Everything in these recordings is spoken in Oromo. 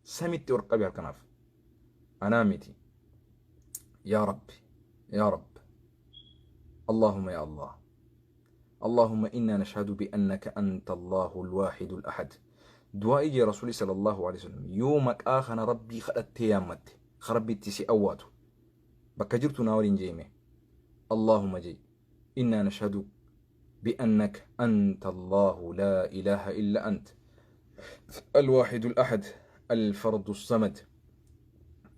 سميت ورقة بيركناف أنامتي يا رب يا رب اللهم يا الله اللهم إنا نشهد بأنك أنت الله الواحد الأحد دعاء يجي رسولي صلى الله عليه وسلم يومك آخنا ربي خلت يامت خربي تسي أواتو بكجرت ناورين جيمي اللهم جي إنا نشهد بأنك أنت الله لا إله إلا أنت الواحد الأحد الفرد الصمد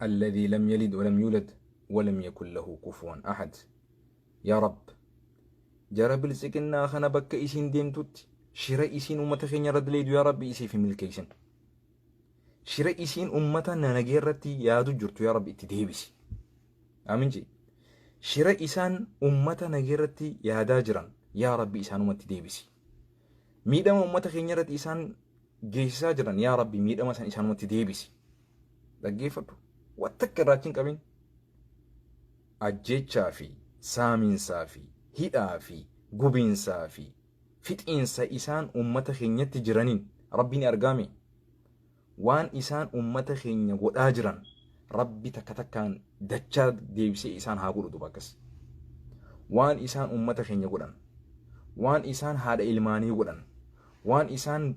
الذي لم يلد ولم يولد ولم يكن له كفوا أحد يا رب جرب السكنة خنا بك إسين ديمتوت شراء إسين أمتخين يرد ليدو يا رب إسي في ملكيسن شراء إسين أمتنا نجيرتي يادو جرتو يا رب اتدهيبسي آمين جي شراء إسان أمتنا نجيرتي يادا جران يا رب إسان أمتي ديبسي ميدام أمتخين يرد إسان جيسا جران يا رب ميدام إسان أمتي ديبسي دقيفتو واتكر راتين كابين أجيتشا في سامين سافي هيدا في قبين سافي فتئين سا إسان أمتخين يتجرانين ربين أرقامي وان إسان أمتخين يقول آجران ربي تكتكان دجا ديبسي إسان هاقول دوباكس وان إسان أمتخين يقولن وان إسان هذا إلماني يقولن وان إسان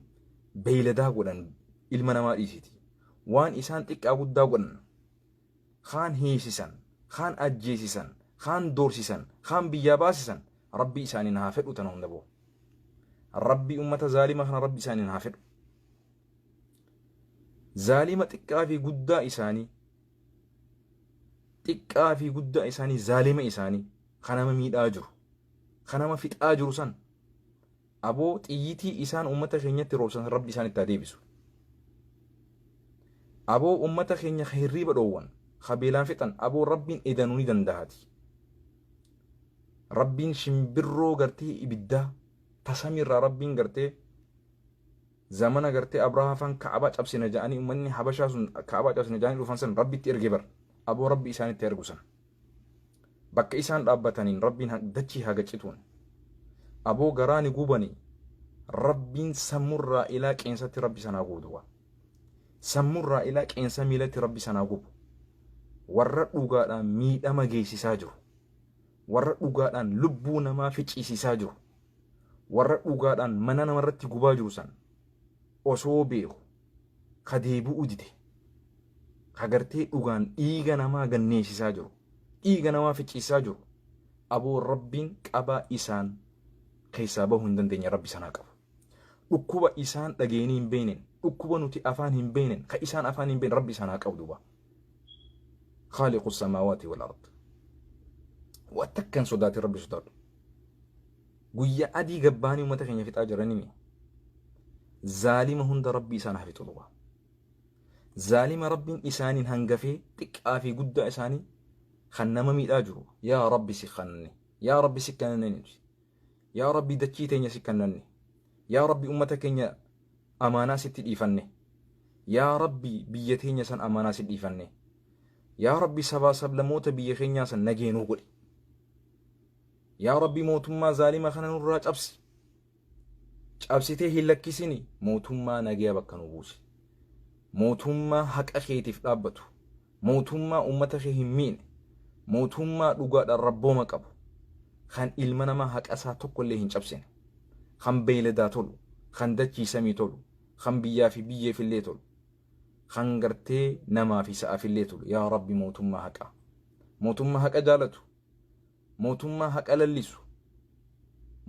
بيلدا يقولن إلمانا ما إيسيتي وان إسان تكا قدا يقولن خان هيسيسان خان أجيسيسان خان دورسيسان خان بياباسيسان ربي إسانين هافر وتنهم دبو ربي أمة ظالمة خان ربي إسانين هافر ظالمة تكا في قدا إساني xiqqaa fi guddaa isaanii zaalima isaanii kanama miidhaa jiru kanama fixaa jiru san aboo xiyyitii isaan ummata keenyatti roobsan rabbi isaan itti deebisu aboo ummata keenya hirriba dhoowwan qabeelaan fixan aboo rabbiin edanuu ni danda'aati rabbiin shimbirroo gartee ibiddaa tasamirraa rabbiin gartee zamana gartee abrahaafan ka'abaa cabsina ja'anii ummanni habashaa sun ka'abaa cabsina ja'anii dhufan san rabbitti erge bar aboo rabbi isaanitti ergusan bakka isaan dhaabbataniin rabbiin dachii hagacituun aboo garaani gubanii rabbiin sammurraa ilaa qeensatti rabbi sanaa guutuwa sammurraa ilaa qeensa miilatti rabbi sanaa gubu warra dhugaadhaan miidhama geessisaa jiru warra dhugaadhaan lubbuu namaa ficiisisaa jiru warra dhugaadhaan mana namarratti gubaa jiru san osoo beeku kadeebi'uu dide hagartee dhugaan dhiiga namaa ganneessisaa jiru dhiiga namaa ficiisaa jiru aboo rabbiin qabaa isaan keessaa bahuu hin dandeenye rabbi sanaa qabu dhukkuba isaan dhageenii hin beenen dhukkuba nuti afaan hin beenen ka isaan afaan hin beenen rabbi sanaa qabu duuba khaaliqu samaawaati wal ard wattakkan sodaati rabbi sodaadhu guyyaa adii gabbaanii uummata keenya fixaa jiranimi zaalima hunda rabbi isaan hafitu duuba zaalima rabbiin isaaniin hangafee xiqqaa fi guddaa isaanii kan nama miidhaa jiru yaa rabbi si kannane yaa rabbi si kannane yaa rabbi dachii teenya si kannanne yaa rabbi ummata keenya amaanaa sitti dhiifanne yaa rabbi biyya teenya san amaanaa sitti dhiifanne yaa rabbi sabaa sablamoota biyya keenyaa san nageenuu godhi yaa rabbi mootummaa zaalima kana nurraa cabsi cabsitee hin lakkisini mootummaa nagaya bakka nu buusi mootummaa haqa keetiif dhaabbatu mootummaa ummata kee hin miine mootummaa dhugaadhaan rabbooma qabu kan ilma namaa haqa isaa tokkollee hin cabsine kan beeyladaa tolu kan dachii samii tolu kan biyyaa fi biyyeefillee tolu kan gartee namaa fi sa'aafillee tolu yaa rabbi mootummaa haqa jaalatu mootummaa haqa lallisu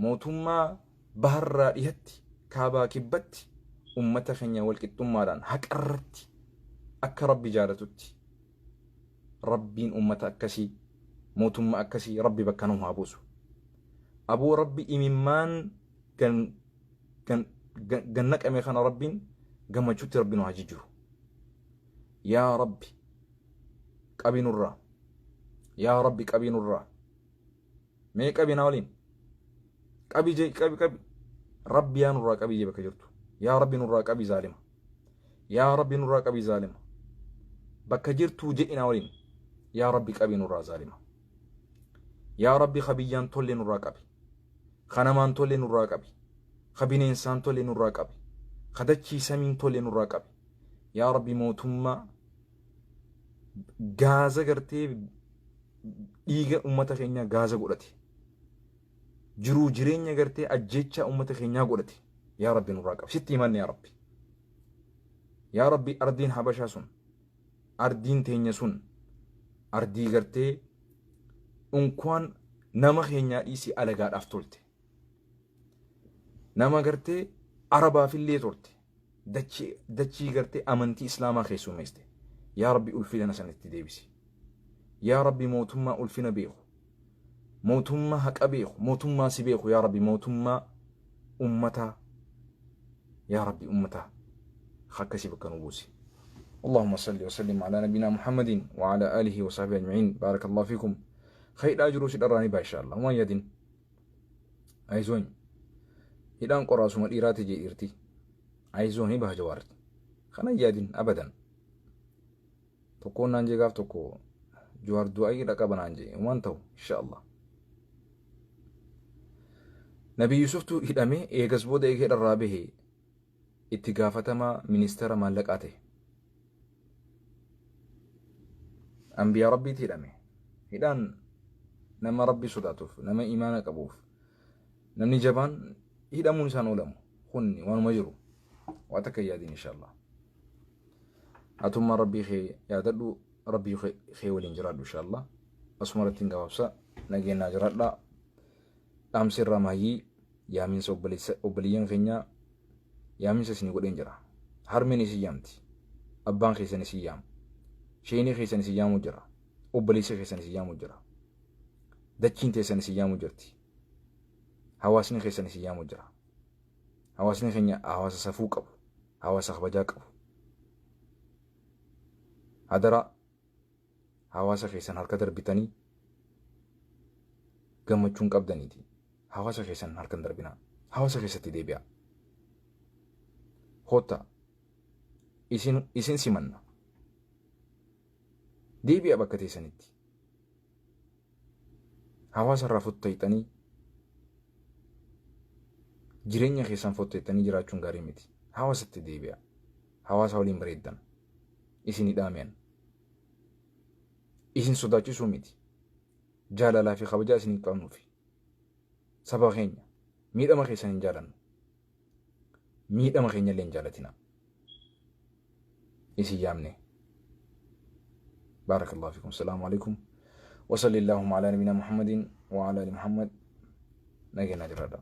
mootummaa baharraa dhihatti kaabaa kibbatti ummata keenya walqixxummaadhaan haqarratti akka rabbi jaalatutti rabbiin ummata akkasii mootummaa akkasii rabbi bakka nu haa buusu aboo rabbi imimmaan gannaqame kana rabbiin gammachuutti rabbi nu haa jijjiiru yaa rabbi qabinurraa yaa rabbi qabinurraa mee qabinaa waliin qabi jee qabi rabbi yaa nurraa qabi jee bakka jirtu yaa rabbi nurraa qabi zaalima yaa rabbi nurraa qabi zaalima bakka jirtuu je'inaa waliin yaa rabbi qabi nurraa zaalima yaa rabbi kabiyyaan tolle nurraa qabi kanamaan tolle nurraa qabi kabineensaan tolle nurraa qabi kadachii samiin tolle nurraa qabi yaa rabbi mootummaa gaaza gartee dhiiga ummata keenyaa gaaza godhate jiruu jireenya gartee ajjecha ummata keenyaa godhate yaa rabbi nurraa qabi sitti himanne yaa rabbi ardiin habashaa sun ardiin teenya sun ardii gartee unkwaan nama keenyaa dhiisii alagaadhaaf tolte nama gartee arabaafillee tolte dachii gartee amantii islaamaa keessummeeste yaa rabbi ulfina sanitti deebisi yaa rabbi mootummaa ulfina beeku mootummaa haqa beeku mootummaa si beeku yaa rabbi mootummaa ummataa yaa rabbi ummataa akkasii bakka nu buusi اللهم صل وسلم على نبينا محمد وعلى آله وصحبه أجمعين بارك الله فيكم خير أجر سيدراني با إن شاء الله وما يدين عايزون إدان قراسو الإيرات جي إرتي عايزوني بها جوارت خنا يدين أبدا تكون نانجي غاف تكو جوار دعائي لك بنانجي وانتو إن شاء الله نبي يوسف تو هدامي إيغاز بودا إيغا الرابه اتقافتما منستر مالكاته أنبياء ربي تيرامي هدان نما ربي صداتوف نما إيمانك أبوف نمني جبان هدامون إنسان ولمو خني وانو مجرو واتكيادين إن شاء الله أتم ربي خي يادلو ربي خي ولين جراد إن شاء الله أسمرتين قوابسا نجينا جراد لا أمسر رمايي يامين سوبليين خينيا يامين سسني قدين جرا هرميني سيامتي أبان خيساني سيام شيني خيساني سيامو جرا أبليسي خيساني سيامو جرا دچين تيساني سيامو جرتي هواسني خيساني سيامو جرا هواسني خينيا هواس سفوق أبو هواس أخبجاك أبو هدرا هواس خيسان هركدر بتاني gammachuun qabdaniiti hawaasa keessan harkan darbina hawaasa keessatti deebi'a hotta isin simanna deebi'a bakka teessanitti hawaasa irraa fottayxanii jireenya keessan fottayxanii jiraachuun gaarii miti hawaasatti deebi'a hawaasa waliin bareeddan isin hidhaameen isin sodaachisuu miti jaalalaa fi kabajaa isin qabnuufi saba keenya miidhama keessan hin jaalannu miidhama keenya illee hin jaalatina isin yaamne بارك الله فيكم السلام عليكم وصلى اللهم على نبينا محمد وعلى ال محمد نجينا جرادا